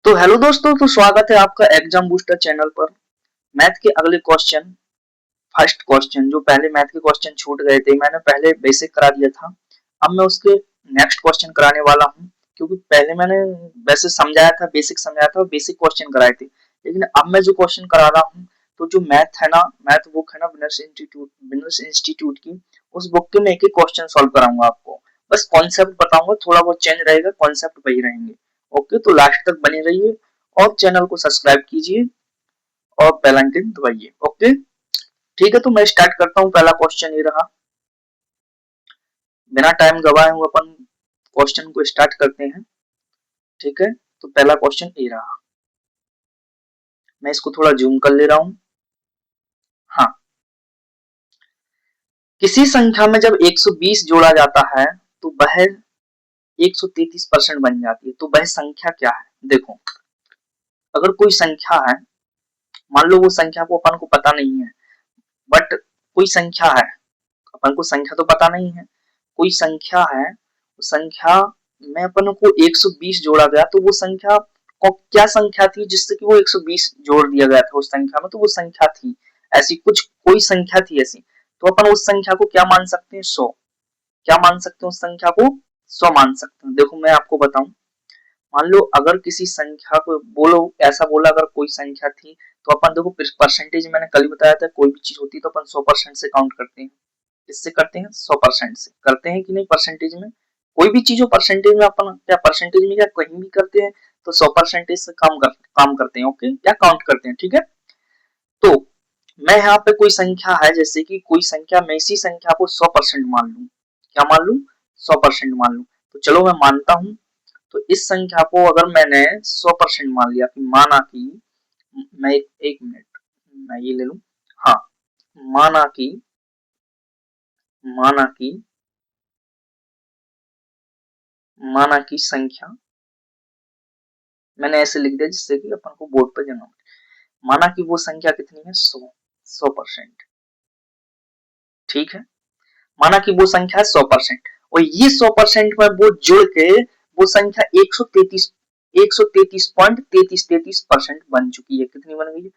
तो हेलो दोस्तों, तो स्वागत है आपका एग्जाम बूस्टर चैनल पर। मैथ के अगले क्वेश्चन, फर्स्ट क्वेश्चन, जो पहले मैथ के क्वेश्चन छूट गए थे, मैंने पहले बेसिक करा दिया था। अब मैं उसके नेक्स्ट क्वेश्चन कराने वाला हूँ, क्योंकि पहले मैंने वैसे समझाया था, बेसिक समझाया था, बेसिक क्वेश्चन कराए थे। लेकिन अब मैं जो क्वेश्चन करा रहा हूँ, तो जो मैथ है ना, मैथ बुक है ना विनर्स इंस्टीट्यूट की, उस बुक के मैं एक एक क्वेश्चन सॉल्व कराऊंगा आपको। बस कॉन्सेप्ट बताऊंगा, थोड़ा बहुत चेंज रहेगा, कॉन्सेप्ट वही रहेंगे। ओके, तो लास्ट तक बने रहिए और चैनल को सब्सक्राइब कीजिए और बेल आइकन दबाइए। ओके, ठीक है, तो मैं स्टार्ट करता हूँ। पहला क्वेश्चन ये रहा। बिना टाइम गवाए हुए अपन क्वेश्चन को स्टार्ट करते हैं। ठीक है, तो पहला क्वेश्चन ये रहा। मैं इसको थोड़ा जूम कर ले रहा हूँ। हाँ, किसी संख्या में जब 120 जोड़ा जाता है तो वह 133% बन जाती है। तो वह संख्या क्या है? देखो, अगर कोई संख्या है, मान लो वो संख्या को अपन को पता नहीं है, बट कोई संख्या है, अपन को संख्या तो पता नहीं है, कोई संख्या है, संख्या में अपन को 120 जोड़ा गया, तो वो संख्या को क्या संख्या थी जिससे कि वो 120 जोड़ दिया गया था उस संख्या में? तो वो संख्या थी ऐसी, कुछ कोई संख्या थी ऐसी। तो अपन उस संख्या को क्या मान सकते हैं? 100। क्या मान सकते हैं उस संख्या को? 100 मान सकते हैं। देखो मैं आपको बताऊं, मान लो अगर किसी संख्या को बोलो, ऐसा बोला अगर कोई संख्या थी, तो अपन देखो परसेंटेज, मैंने कल ही बताया था, कोई भी चीज होती है तो अपन 100% से काउंट करते हैं। किससे करते हैं? 100% से करते हैं कि नहीं? परसेंटेज में कोई भी चीज हो, परसेंटेज में अपन क्या, परसेंटेज में क्या कहीं भी करते हैं तो 100% से काम करते हैं। ओके, क्या काउंट करते हैं। ठीक है, तो मैं यहाँ पे कोई संख्या है, जैसे कि कोई संख्या, मैं इसी संख्या को 100% मान लू। क्या मान लू? 100% मान लू। तो चलो मैं मानता हूं। तो इस संख्या को अगर मैंने 100% मान लिया, कि माना कि मैं एक मिनट, मैं ये ले लू। हाँ, माना कि माना कि माना की संख्या, मैंने ऐसे लिख दिया जिससे कि अपन को बोर्ड पर जमा। माना कि वो संख्या कितनी है? 100। 100%। ठीक है, माना कि वो संख्या है 100%, और ये 100% में वो जुड़ के वो संख्या 133.33% बन चुकी है। कितनी बन गई है?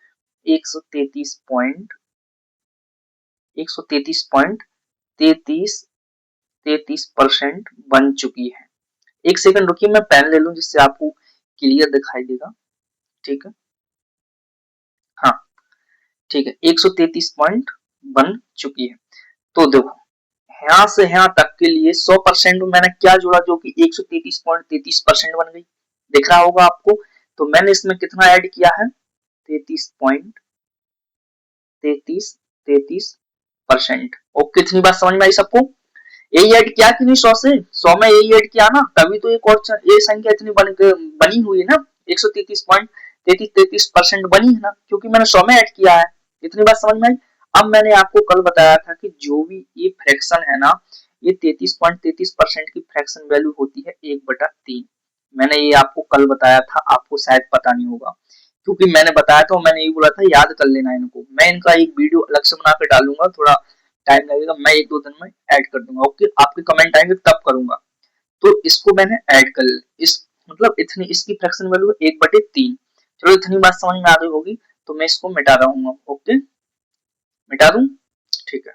133.33% बन चुकी है। एक सेकंड रुकिए, मैं पेन ले लूं जिससे आपको क्लियर दिखाई देगा। ठीक है, हाँ, ठीक है, 133 पॉइंट बन चुकी है। तो देखो, यहाँ से यहाँ तक के लिए 100% में मैंने क्या जोड़ा, जो कि 133.33% बन गई। दिख रहा होगा आपको। तो मैंने इसमें कितना ऐड किया है? 33.33%। और कितनी बात समझ में आई सबको? यही ऐड किया कि नहीं? 100 से 100 में यही ऐड किया ना, तभी तो ये संख्या इतनी बनी हुई है ना, 133.33% बनी है ना, क्योंकि मैंने 100 में ऐड किया है। इतनी बात समझ में आई। अब मैंने आपको कल बताया था कि जो भी ये फ्रैक्शन है ना, ये 33.33% की फ्रैक्शन वैल्यू होती है 1/3। मैंने ये आपको कल बताया था, आपको शायद पता नहीं होगा, क्योंकि मैंने बताया था, मैंने ये बोला था याद कर लेना इनको। मैं इनका एक वीडियो अलग से बना कर डालूंगा, थोड़ा टाइम लगेगा, मैं 1-2 दिन में ऐड कर दूंगा। ओके, आपके कमेंट आएंगे तब करूंगा। तो इसको मैंने ऐड कर, इस मतलब इतनी इसकी फ्रैक्शन वैल्यू 1/3। चलो इतनी बात समझ में आ गई होगी, तो मैं इसको मिटा रहा हूँ। ओके, मिटा दूं? ठीक है,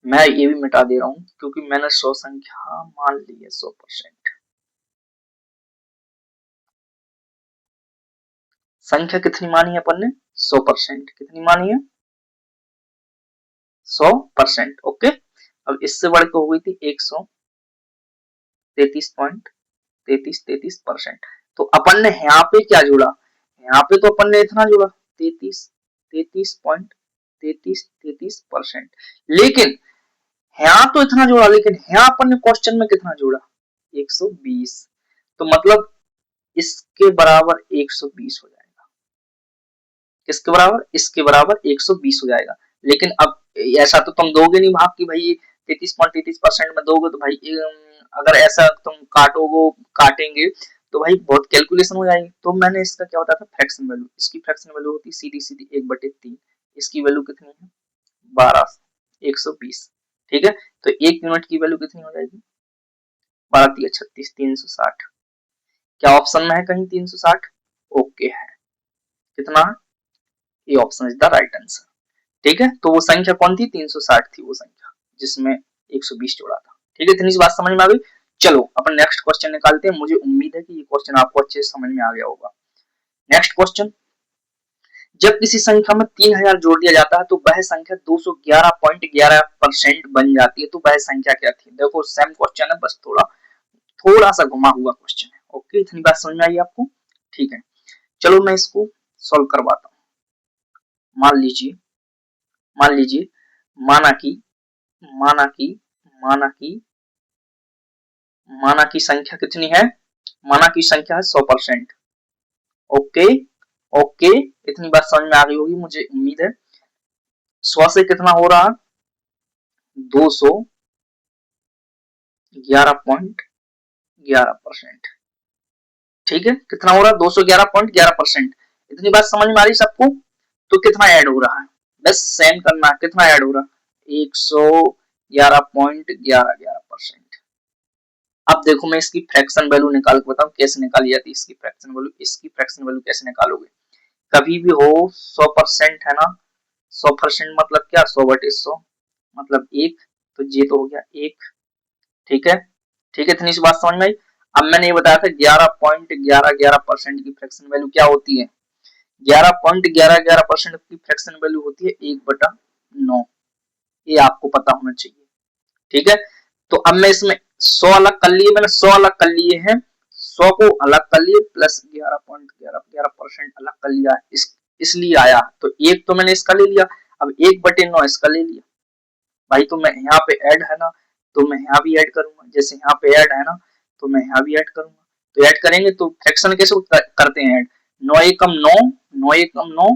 मैं ये भी मिटा दे रहा हूँ, क्योंकि मैंने 100 संख्या मान ली है 100%। संख्या कितनी मानी है अपन ने? 100%। कितनी मानी है? 100%। ओके, अब इससे बढ़ के हो गई थी 133.33%। तो अपन ने यहाँ पे क्या जोड़ा? यहाँ पे तो अपन ने इतना जोड़ा, 33.33%। लेकिन यहाँ तो इतना जोड़ा, लेकिन यहाँ अपन ने क्वेश्चन में कितना जोड़ा? 120। तो मतलब इसके बराबर 120 हो जाएगा। किसके बराबर? इसके बराबर 120 हो जाएगा। लेकिन अब ऐसा तो तुम दोगे नहीं भाग कि भाई 33.33% में दोगे, तो भाई अगर ऐसा तुम काटेंगे तो भाई बहुत कैलकुलेशन हो जाएगी। तो मैंने इसका क्या होता था? फ्रैक्शन वैल्यू, इसकी फ्रैक्शन वैल्यू होती है सीधी सीधी 1/3। इसकी वैल्यू कितनी है? 12, 120। ठीक है, तो 1 यूनिट की वैल्यू कितनी हो जाएगी? 12 3 36, 360। क्या ऑप्शन में है कहीं 360? ओके है। कितना? ये option is the right answer. ठीक है, तो वो संख्या कौन थी? 360 थी वो संख्या जिसमें 120 जोड़ा था। ठीक है, इतनी सी बात समझ में आ गई। चलो अपन नेक्स्ट क्वेश्चन निकालते हैं। मुझे उम्मीद है कि ये क्वेश्चन आपको अच्छे से समझ में आ गया होगा। नेक्स्ट क्वेश्चन, जब किसी संख्या में 3000 जोड़ दिया जाता है तो वह संख्या 211.11% बन जाती है, तो वह संख्या क्या थी? देखो सेम क्वेश्चन है, बस थोड़ा थोड़ा सा घुमा हुआ क्वेश्चन है। ओके, इतनी बात समझ में आई आपको? ठीक है, चलो मैं इसको सॉल्व करवाता हूँ। मान लीजिए मान लीजिए माना कि माना कि माना कि माना की संख्या कितनी है? माना की संख्या है 100%। ओके ओके, इतनी बात समझ में आ गई होगी मुझे उम्मीद है। 100 से कितना हो रहा? 211.11%। ठीक है, कितना हो रहा? 211.11%। इतनी बात समझ में आ रही सबको? तो कितना ऐड हो रहा है? बस सेम करना है। कितना ऐड हो रहा? 111.11%। अब देखो मैं इसकी फ्रैक्शन वैल्यू निकाल के बताऊं कैसे निकाली जाती है इसकी फ्रैक्शन वैल्यू। इसकी फ्रैक्शन वैल्यू कैसे निकालोगे? कभी भी हो 100% है ना, 100% मतलब क्या? 100/100 मतलब 1, तो ये तो हो गया 1। ठीक है, ठीक है, इतनी सी बात समझ में आई। अब मैंने ये बताया था 11.11% की फ्रैक्शन वैल्यू क्या होती है? 11.11% की फ्रैक्शन वैल्यू होती है 1/9। ये आपको पता होना चाहिए। ठीक है, तो अब मैं इसमें 100 अलग कर लिए, मैंने 100 अलग कर लिए हैं, 100 को अलग कर लिए प्लस 11.11% अलग कर लिया, इसलिए आया। तो एक तो मैंने इसका ले लिया, अब 1/9 इसका ले लिया। भाई तो मैं यहाँ पे ऐड है ना, तो मैं यहाँ भी ऐड करूंगा, जैसे यहाँ पे ऐड है ना तो मैं यहाँ भी ऐड करूंगा। तो ऐड करेंगे तो फ्रैक्शन कैसे करते हैं ऐड? 9 एकम 9, 9 एकम 9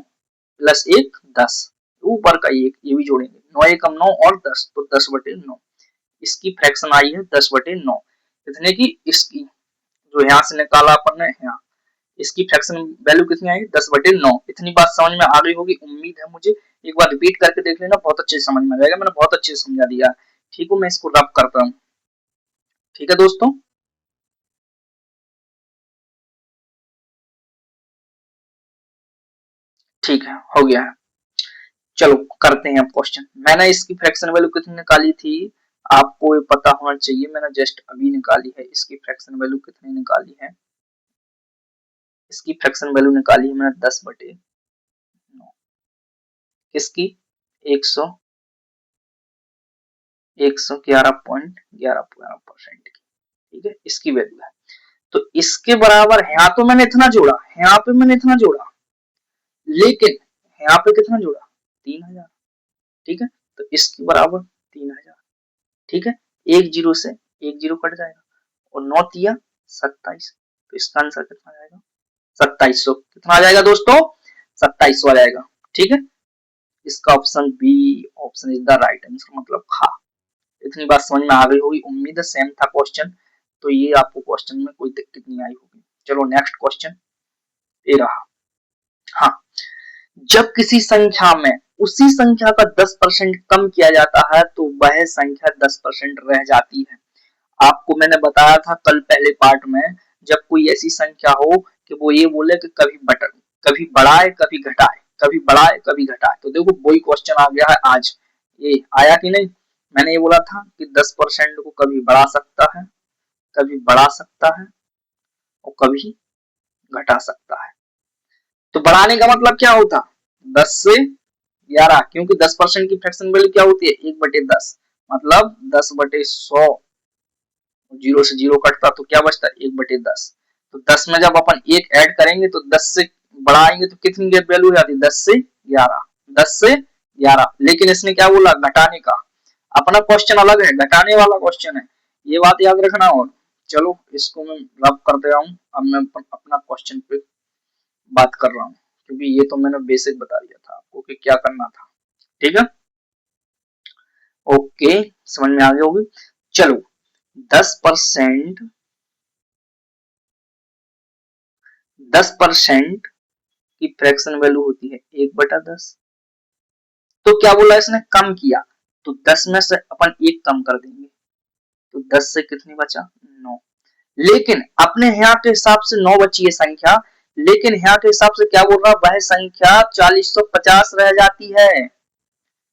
प्लस 1 10, ऊपर का एक ये भी जोड़ेंगे, 9 एकम 9 और 10 तो 10/9। इसकी फ्रैक्शन आई है 10/9। इतने की इसकी जो यहाँ से निकाला अपन ने यहाँ, इसकी फ्रैक्शन वैल्यू कितनी आई? 10/9। इतनी बात समझ में आ गई होगी उम्मीद है मुझे। एक बार रिपीट करके देख लेना, बहुत अच्छे से समझ में आ जाएगा। मैंने बहुत अच्छे से समझा दिया। ठीक है, मैं इसको रब करता हूँ। ठीक है दोस्तों, ठीक है, हो गया है। चलो करते हैं अब क्वेश्चन। मैंने इसकी फ्रैक्शन वैल्यू कितनी निकाली थी आपको ये पता होना चाहिए। मैंने जस्ट अभी निकाली है इसकी फ्रैक्शन वैल्यू। कितनी निकाली है इसकी फ्रैक्शन वैल्यू? निकाली है मैंने 10/9। किसकी? 100 111.11% की। ठीक है, इसकी वैल्यू है। तो इसके बराबर यहाँ तो मैंने इतना जोड़ा, यहाँ पे मैंने इतना जोड़ा, लेकिन यहाँ पे कितना जोड़ा? 3000। ठीक है, तो इसके बराबर 3000। ठीक है, एक जीरो से एक जीरो कट जाएगा और 9 तिया 27। तो इसका आंसर कितना आ जाएगा? 2700। कितना आ जाएगा दोस्तों? 2700 आ जाएगा। ठीक है, इसका option B, option is the right answer, मतलब खा। इतनी बात समझ में आ गई होगी उम्मीद है। सेम था क्वेश्चन, तो ये आपको क्वेश्चन में कोई दिक्कत नहीं आई होगी। चलो नेक्स्ट क्वेश्चन ये रहा। हाँ, जब किसी संख्या में उसी संख्या का 10% कम किया जाता है तो वह संख्या 10% रह जाती है। आपको मैंने बताया था कल पहले पार्ट में, जब कोई ऐसी संख्या हो कि वो ये बोले कि कभी बढ़ाए कभी घटाए, कभी बढ़ाए कभी घटाए, तो देखो वही क्वेश्चन आ गया है आज। ये आया कि नहीं? मैंने ये बोला था कि 10% को कभी बढ़ा सकता है, कभी बढ़ा सकता है और कभी घटा सकता है। तो बढ़ाने का मतलब क्या होता? 10 से 11, क्योंकि 10% की फ्रैक्शन वैल्यू क्या होती है? 1/10, मतलब 10/100। जीरो से जीरो कटता तो क्या बचता? 1/10। तो 10 में जब अपन एक ऐड करेंगे तो 10 से बढ़ाएंगे तो कितनी वैल्यू हो जाती है? 10 से 11, 10 से 11। लेकिन इसने क्या बोला? घटाने का। अपना क्वेश्चन अलग है, घटाने वाला क्वेश्चन है, ये बात याद रखना। और चलो इसको मैं रब कर दे रहा हूँ। अब मैं अपना क्वेश्चन पे बात कर रहा हूँ, क्योंकि ये तो मैंने बेसिक बता दिया था आपको कि क्या करना था। ठीक है, ओके, समझ में आ गई होगी। चलो 10% 10% की फ्रैक्शन वैल्यू होती है 1/10। तो क्या बोला इसने? कम किया, तो 10 में से अपन एक कम कर देंगे, तो 10 से कितनी बचा? 9। लेकिन अपने यहाँ के हिसाब से 9 बची है संख्या, लेकिन यहाँ के हिसाब से क्या बोल रहा, वह संख्या 4050 रह जाती है।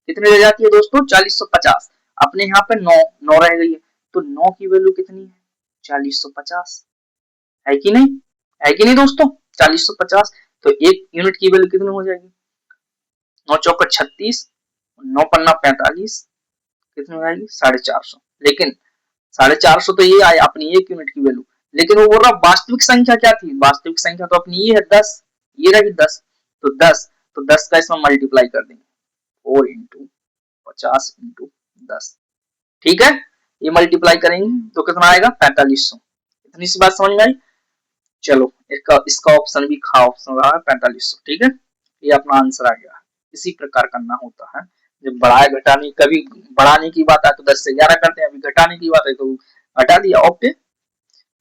कितनी रह जाती है दोस्तों, 4050। अपने यहाँ पे 9 9 रह गई है, तो 9 की वैल्यू कितनी है, 4050, है कि नहीं, है कि नहीं दोस्तों, 4050। तो एक यूनिट की वैल्यू कितनी हो जाएगी, 9 चौका 36, 9 पन्ना 45, कितनी हो जाएगी 450। लेकिन 450 तो ये आया अपनी एक यूनिट की वैल्यू, लेकिन वो बोल रहा वास्तविक संख्या क्या थी, वास्तविक संख्या तो अपनी ये है 10, ये रही 10, तो 10, तो 10 का इसमें मल्टीप्लाई कर देंगे, 4 इंटू 50 इंटू 10, ठीक है। ये मल्टीप्लाई करेंगे तो कितना आएगा 4500। इतनी सी बात समझ में आई। चलो इसका इसका ऑप्शन भी खा ऑप्शन रहा है 4500, ठीक है, ये अपना आंसर आ गया। इसी प्रकार करना होता है, जब बढ़ाए घटाने, कभी बढ़ाने की बात है तो 10 से 11 करते हैं, अभी घटाने की बात है तो घटा दिया, ओके।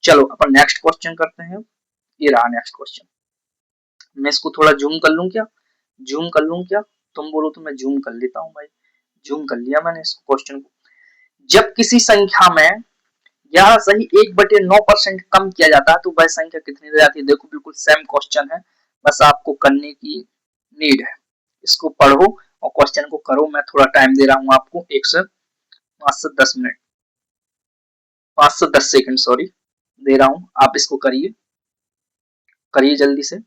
चलो अपन नेक्स्ट क्वेश्चन करते हैं। ये रहा नेक्स्ट क्वेश्चन, मैं इसको थोड़ा जूम कर लूं क्या, जूम कर लूं क्या, तुम बोलो तो मैं जूम कर लेता हूँ भाई, जूम कर लिया मैंने इस क्वेश्चन को। जब किसी संख्या में 11 सही 1/9% कम किया जाता है तो वह संख्या कितनी रह जाती है। देखो बिल्कुल सेम क्वेश्चन है, बस आपको करने की नीड है, इसको पढ़ो और क्वेश्चन को करो। मैं थोड़ा टाइम दे रहा हूँ आपको, 5 से 10 मिनट, 5 से 10 सेकंड सॉरी दे रहा हूँ, आप इसको करिए, करिए जल्दी से।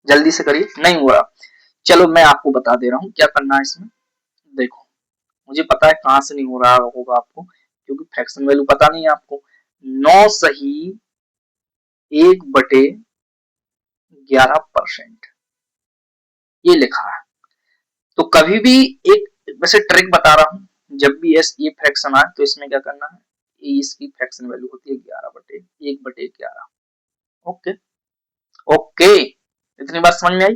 जल्दी से करिए, नहीं हो रहा। चलो मैं आपको बता दे रहा हूँ क्या करना है इसमें। देखो मुझे पता है कहां से नहीं हो रहा होगा आपको, क्योंकि फ्रैक्शन वैल्यू पता नहीं है आपको। 9 सही 1/11% ये लिखा है। तो कभी भी एक वैसे ट्रिक बता रहा हूँ, जब भी ये फ्रैक्शन आए तो इसमें क्या करना है, ये इसकी फ्रैक्शन वैल्यू होती है 11/1/11, ओके ओके, इतनी बात समझ में आई।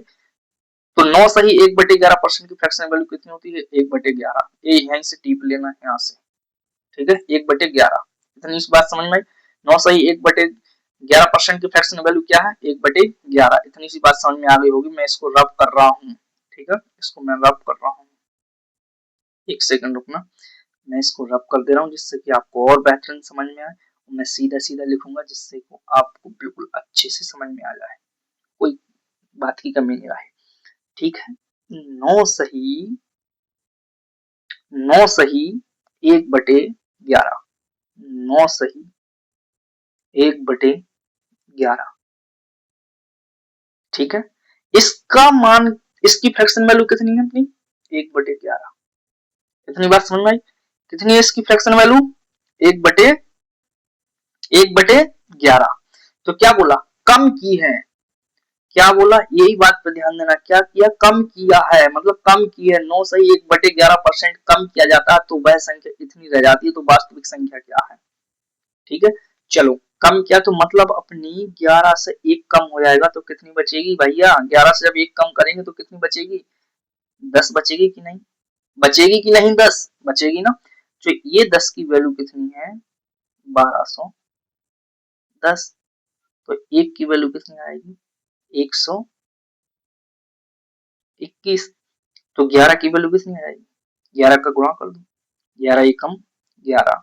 तो 9 सही 1/11% की फ्रैक्शन वैल्यू कितनी होती है, 1/11, ये यहीं से टिप लेना है यहाँ से, ठीक है, 1/11, इतनी इस बात समझ में आई। 9 सही 1/11% की फ्रैक्शन वैल्यू क्या है, 1/11, इतनी सी बात समझ में आ गई होगी। मैं इसको रब कर रहा हूँ, ठीक है, इसको मैं रब कर रहा हूँ, एक सेकंड रुकना, मैं इसको रब कर दे रहा हूँ जिससे कि आपको और बेहतरीन समझ में आए। मैं सीधा सीधा लिखूंगा जिससे कि आपको बिल्कुल अच्छे से समझ में आ जाए, कोई बात की कमी नहीं रहे, ठीक है। 9 सही 9 सही 1/11, 9 सही 1/11, ठीक है। इसका मान, इसकी फ्रैक्शन वैल्यू कितनी है अपनी, 1/11, इतनी बात समझ में आई। कितनी है इसकी फ्रैक्शन वैल्यू, 1/11। तो क्या बोला, कम की है, क्या बोला, यही बात पे ध्यान देना, क्या किया, कम किया है, मतलब कम की है। 9 सही 1/11% कम किया जाता है तो वह संख्या इतनी रह जाती है, तो वास्तविक संख्या क्या है, ठीक है। चलो कम किया तो मतलब अपनी 11 से 1 कम हो जाएगा तो कितनी बचेगी भैया, 11 से जब 1 कम करेंगे तो कितनी बचेगी, 10 बचेगी कि नहीं, बचेगी कि नहीं, 10 बचेगी ना। तो ये 10 की वैल्यू कितनी है, 1210। तो 1 की वैल्यू कितनी आएगी, 121। तो 11 की वैल्यू कितनी आएगी, 11 का गुणा कर दो, 11 एकम 11,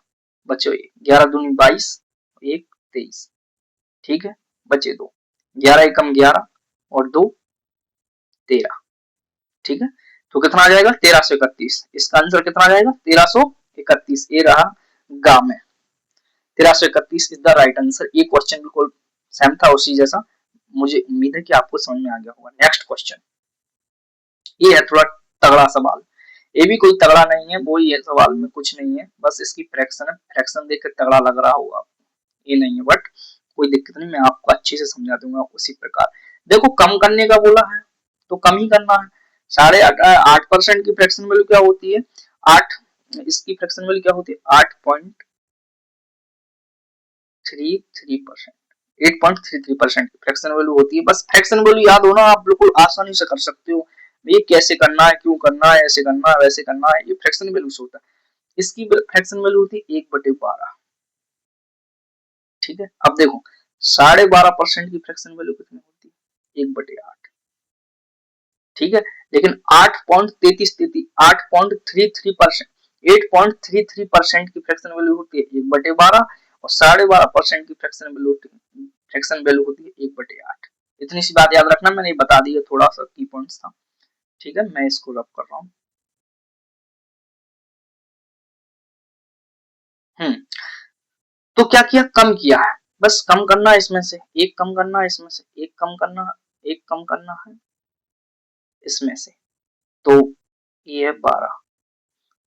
बचे 11 दूनी 22, 1 23, ठीक है, बचे 2, 11 एकम 11 और 2 13, ठीक है। तो कितना आ जाएगा 1331, इसका आंसर कितना आ जाएगा 1331, ये रहा गा में 1331 इज द राइट आंसर। ये क्वेश्चन बिल्कुल सेम था उसी जैसा, मुझे उम्मीद है कि आपको समझ में आ गया होगा। नेक्स्ट क्वेश्चन, ये है थोड़ा तगड़ा सवाल, ये भी कोई तगड़ा नहीं है, वो ये सवाल में कुछ नहीं है, बस इसकी फ्रैक्शन है, फ्रैक्शन देखकर तगड़ा लग रहा होगा आपको, ये नहीं है, बट कोई दिक्कत नहीं, मैं आपको अच्छे से समझा दूंगा उसी प्रकार। देखो कम करने का बोला है तो कम ही करना है। 8.5% की फ्रैक्शन वैल्यू क्या होती है, 8, इसकी फ्रैक्शन वैल्यू क्या होती है 8.33%, 8.33% की फ्रैक्शन वैल्यू होती है। बस फ्रैक्शन वैल्यू याद हो ना, आप बिल्कुल आसानी से कर सकते हो, ये कैसे करना है, क्यों करना है, ऐसे करना है, वैसे करना है, ये फ्रैक्शन वैल्यू से होता है। इसकी फ्रैक्शन वैल्यू होती है 1/12, ठीक है। अब देखो 12.5% की फ्रैक्शन वैल्यू कितनी होती है, 1/8, ठीक है, लेकिन 8.33% की फ्रैक्शन वैल्यू होती है 1/12 और 12.5% की फ्रैक्शन वैल्यू होती है 1/8। इतनी सी बात याद रखना, मैंने बता दी है, थोड़ा सा की पॉइंट्स था। ठीक है, मैं इसको रब कर रहा हूँ। तो क्या किया, कम किया है, बस कम करना है, इसमें से एक कम करना है, इसमें से एक कम करना है, एक कम करना है इसमें से, तो ये है 12।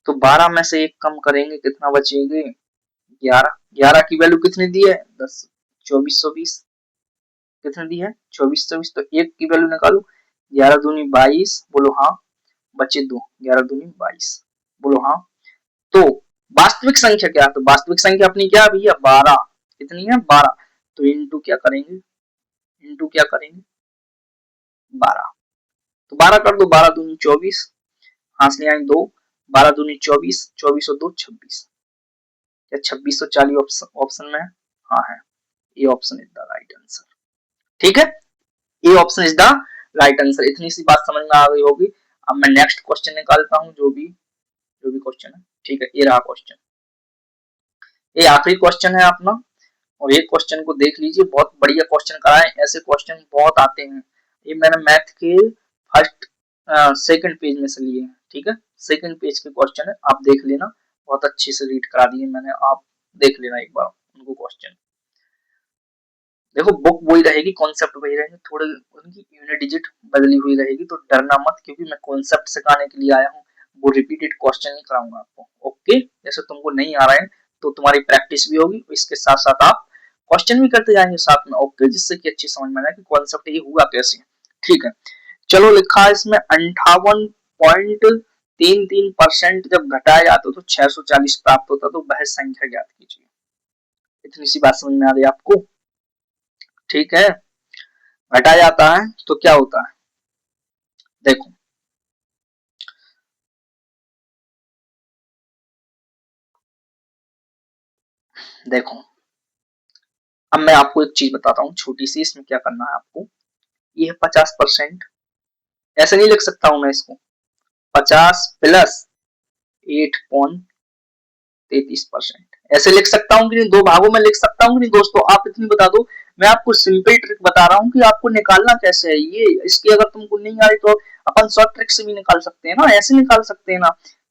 तो 12 में से एक कम करेंगे, कितना बचेंगे, 11। 11 की वैल्यू कितनी दी है, 10, 2420 कितनी दी है, 2420। तो एक की वैल्यू निकालो, 11 दूनी 22, बोलो हाँ, बचे 2, 11 दूनी 22, बोलो हाँ। तो वास्तविक संख्या क्या है, तो वास्तविक संख्या अपनी क्या है भैया, 12, कितनी है, 12। तो इंटू क्या करेंगे, इंटू क्या करेंगे, 12। तो 12 कर दो, 12 दूनी 24, हाथ ले आए 2, 12 दूनी 24, 24 और 2 26, क्या 2640 ऑप्शन में है, हाँ है, A option is the right answer. ठीक है, A option is the right answer. इतनी सी बात समझ में आ गई होगी। अब मैं नेक्स्ट क्वेश्चन निकालता हूँ, जो भी क्वेश्चन है। ठीक है, ये रहा क्वेश्चन, ये आखिरी क्वेश्चन है अपना, और ये क्वेश्चन को देख लीजिए, बहुत बढ़िया क्वेश्चन कराए, ऐसे क्वेश्चन बहुत आते हैं। ये मैंने मैथ के फर्स्ट सेकंड पेज में से लिए हैं। ठीक है, सेकंड पेज के क्वेश्चन है, आप देख लेना, बहुत अच्छे से रीड करा दिए मैंने, आप देख लेना एक बार उनको क्वेश्चन। देखो बुक वही रहेगी, कॉन्सेप्ट वही रहेगी, थोड़े उनकी यूनिट डिजिट बदली हुई रहेगी, तो डरना मत, क्योंकि मैं कॉन्सेप्ट सिखाने के लिए आया हूँ, वो रिपीटेड क्वेश्चन नहीं कराऊंगा आपको। ओके, जैसे तुमको नहीं आ रहा है तो तुम्हारी प्रैक्टिस भी होगी, इसके साथ साथ आप क्वेश्चन भी करते जाएंगे साथ में। ओके, जिससे कि अच्छी समझ में आए कि कॉन्सेप्ट ये हुआ कैसे। ठीक है, चलो लिखा है इसमें 58.33% जब घटाया जाता तो 640 प्राप्त होता, तो वह संख्या ज्ञात कीजिए। इतनी सी बात समझ में आ रही है आपको। ठीक है, घटाया जाता है तो क्या होता है, देखो देखो, अब मैं आपको एक चीज बताता हूँ छोटी सी, इसमें क्या करना है आपको, ये है 50%, ऐसे नहीं लिख सकता हूं मैं इसको, 50 प्लस 8.33%, ऐसे लिख सकता हूँ कि नहीं, दो भागों में लिख सकता हूँ कि नहीं दोस्तों, आप इतनी बता दो। मैं आपको सिंपल ट्रिक बता रहा हूँ कि आपको निकालना कैसे है ये, इसकी अगर तुमको नहीं आ रही तो अपन शॉर्ट ट्रिक से भी निकाल सकते हैं ना, ऐसे निकाल सकते हैं ना।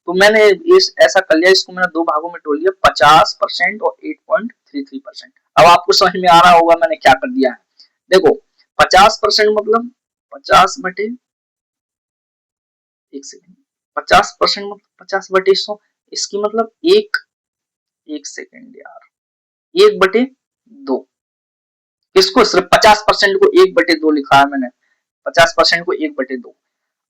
तो मैंने इस ऐसा कर लिया, इसको मैंने दो भागों में तोड़ लिया, 50% और 8.33%। अब आपको समझ में आ रहा होगा मैंने क्या कर दिया है। देखो 50% मतलब 50/, एक सेकेंड, 50% मतलब 50/100, इसकी मतलब एक सेकेंड यार, 1/2, इसको सिर्फ 50% को 1/2 लिखा है मैंने, 50% को 1/2।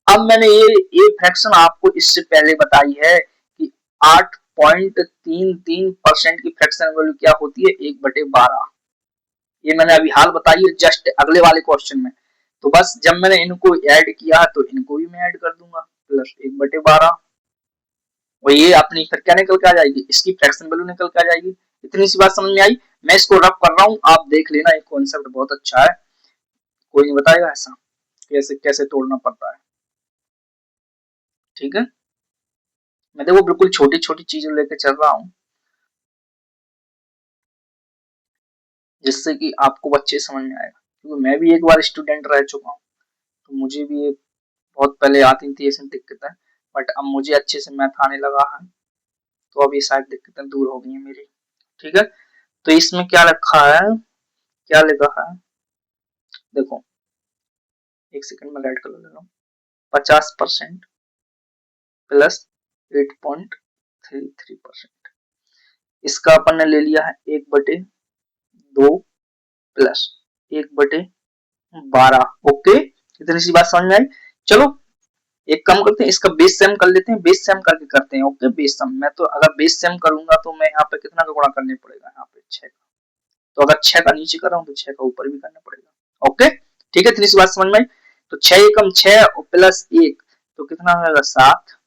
अब मैंने ये फ्रैक्शन आपको इससे पहले बताई है कि 8.33% की फ्रैक्शन वैल्यू क्या होती है, 1/12। ये मैंने अभी हाल बताई है जस्ट अगले वाले क्वेश्चन में। तो बस जब मैंने इनको ऐड किया तो इनको भी मैं ऐड कर दूंगा, प्लस 1/12, और ये अपनी फिर क्या निकल के आ जाएगी, इसकी फ्रैक्शन वैल्यू निकल के आ जाएगी। इतनी सी बात समझ में आई। मैं इसको रब कर रहा हूँ, आप देख लेना, एक कॉन्सेप्ट बहुत अच्छा है, कोई नहीं बताएगा ऐसा कैसे कैसे तोड़ना पड़ता है। ठीक है, मैं देखो बिल्कुल छोटी छोटी चीजें लेके चल रहा हूँ, जिससे कि आपको अच्छे समझ में आएगा, क्योंकि मैं भी एक बार स्टूडेंट रह चुका हूँ, तो मुझे भी ये बहुत पहले आती थी ऐसी दिक्कतें, बट अब मुझे अच्छे से मैथ आने लगा है, तो अब ये सारी दिक्कतें दूर हो गई हैं मेरी। ठीक है, तो इसमें क्या रखा है, क्या लिखा है, देखो एक सेकंड में राइट कर ले रहा हूँ, 50% प्लस 8.33%, इसका अपन ने ले लिया है 1/2 प्लस 1/12। ओके, इतनी सी बात समझ में आई। चलो एक काम करते हैं, इसका बेस सेम कर लेते हैं, बेस सेम करके करते हैं। ओके, बेस सेम, मैं तो अगर बेस सेम करूंगा तो मैं यहाँ पे कितना का गुणा करने पड़ेगा, यहाँ पे 6 का, तो अगर 6 का नीचे कर रहा हूँ तो 6 का ऊपर भी करना पड़ेगा। ओके, ठीक है, इतनी सी बात समझ में आई। तो 6 एकम 6 और प्लस 1, तो कितना होगा 7,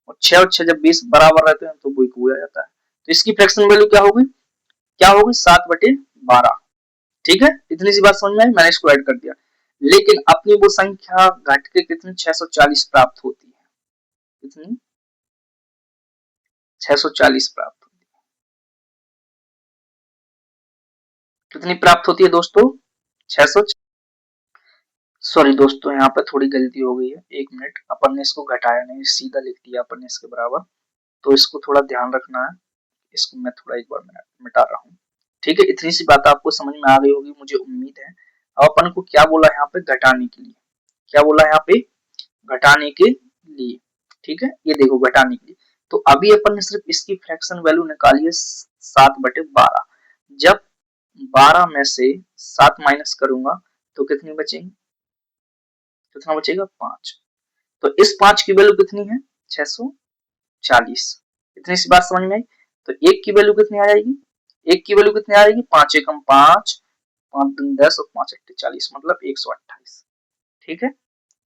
और 6 और 6 जब 20 बराबर रहते हैं तो वो इक्वल आ जाता है, तो इसकी फ्रैक्शन वैल्यू क्या होगी 7/12। ठीक है, इतनी सी बात समझ में आई, मैंने इसको ऐड कर दिया। लेकिन अपनी वो संख्या घट के कितनी 640 प्राप्त होती है। कितनी 640 प्राप्त होती है। कितनी प्राप्त होती है दोस्तों 600। सॉरी दोस्तों यहाँ पे थोड़ी गलती हो गई है, 1 मिनट, अपन ने इसको घटाया नहीं, सीधा लिख दिया अपन ने इसके बराबर, तो इसको थोड़ा ध्यान रखना है। इसको मैं थोड़ा एक बार मिटा रहा हूँ। ठीक है, इतनी सी बात आपको समझ में आ गई होगी मुझे उम्मीद है। अब अपन को क्या बोला यहाँ पे घटाने के लिए, क्या बोला यहाँ पे घटाने के लिए। ठीक है, ये देखो घटाने के लिए, तो अभी अपन ने सिर्फ इसकी फ्रैक्शन वैल्यू निकाली है 7/12। जब 12 में से 7 माइनस करूंगा तो कितनी बचेगी, कितना बचेगा 5। तो इस 5 की वैल्यू कितनी है 640। इतनी सी बात समझ में आई। तो एक की वैल्यू कितनी आ जाएगी, एक की वैल्यू कितनी आ जाएगी 5 एकम 5, 5 दूनी 10 और 5 अट्ठे 40, मतलब 128। ठीक है,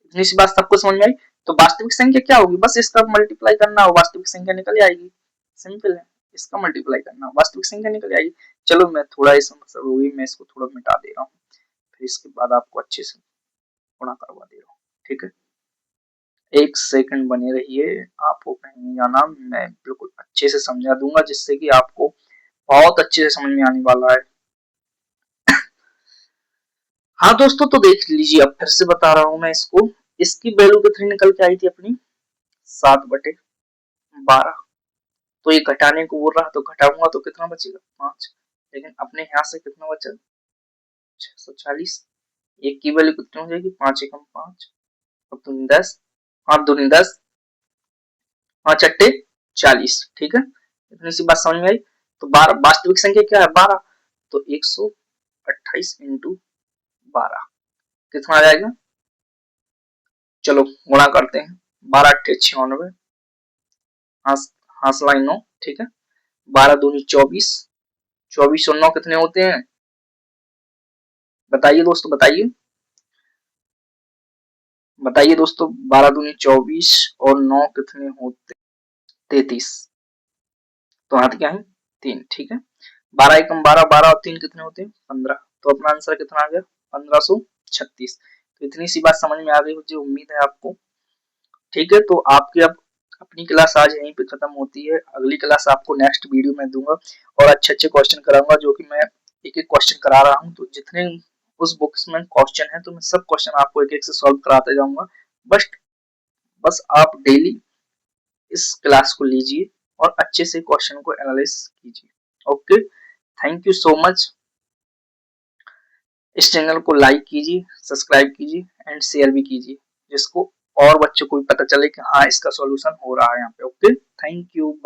इतनी सी बात सबको समझ में आई। तो वास्तविक संख्या क्या होगी, बस इसका मल्टीप्लाई करना हो, वास्तविक संख्या निकल आएगी। सिंपल है, इसका मल्टीप्लाई करना, वास्तविक संख्या निकल आएगी। चलो मैं थोड़ा इस समस्या हो गई, मैं इसको थोड़ा मिटा दे रहा हूँ, फिर इसके बाद आपको अच्छे से गुणा करवा दे रहा हूँ। ठीक है, 1 सेकंड बने रहिए, आपको कहीं नहीं जाना, मैं बिल्कुल अच्छे से समझा दूंगा जिससे कि आपको बहुत अच्छे से समझ में आने वाला है। हाँ दोस्तों, तो देख लीजिए, अब फिर से बता रहा हूं मैं इसको, इसकी वैल्यू कितनी निकल के आई थी अपनी 7/12। तो ये घटाने को बोल रहा, तो घटाऊंगा तो कितना बचेगा 5, लेकिन अपने यहाँ से कितना बचा 640। एक की वैल्यू कितनी हो जाएगी 5 एकम 5, अब दूनी 10, 8 दूनी 10, 5 अट्ठे 40। ठीक है, इतनी सी बात समझ में आई। तो 12 वास्तविक संख्या क्या है 12, तो 128 इंटू 12 कितना आ जाएगा, चलो गुणा करते हैं, 12 अट्ठे 96, हासला 9। ठीक है, 12 दूनी 24, 24 और 9 कितने होते हैं, बताइए दोस्तों, बताइए बताइए दोस्तों, 12 दूनी 24 और 9 कितने होते 33, तो हाथ क्या है 3। ठीक है, 12 एकम 12, 12 और 3 कितने होते हैं 15, तो अपना आंसर कितना आ गया 1536। तो इतनी सी बात समझ में आ गई मुझे उम्मीद है आपको। ठीक है, तो आपकी अब अपनी क्लास आज यहीं पे खत्म होती है, अगली क्लास आपको नेक्स्ट वीडियो में दूंगा और अच्छे अच्छे क्वेश्चन कराऊंगा, जो कि मैं एक एक क्वेश्चन करा रहा हूँ। तो जितने उस बुक्स में क्वेश्चन है तो मैं सब क्वेश्चन आपको एक एक से सॉल्व कराते जाऊंगा। बस बस आप डेली इस क्लास को लीजिए और अच्छे से क्वेश्चन को एनालाइज कीजिए। Okay, thank you so much. इस चैनल को लाइक कीजिए, सब्सक्राइब कीजिए एंड शेयर भी कीजिए, जिसको और बच्चों को भी पता चले कि हाँ इसका सॉल्यूशन हो रहा है यहाँ पे। Okay, thank you.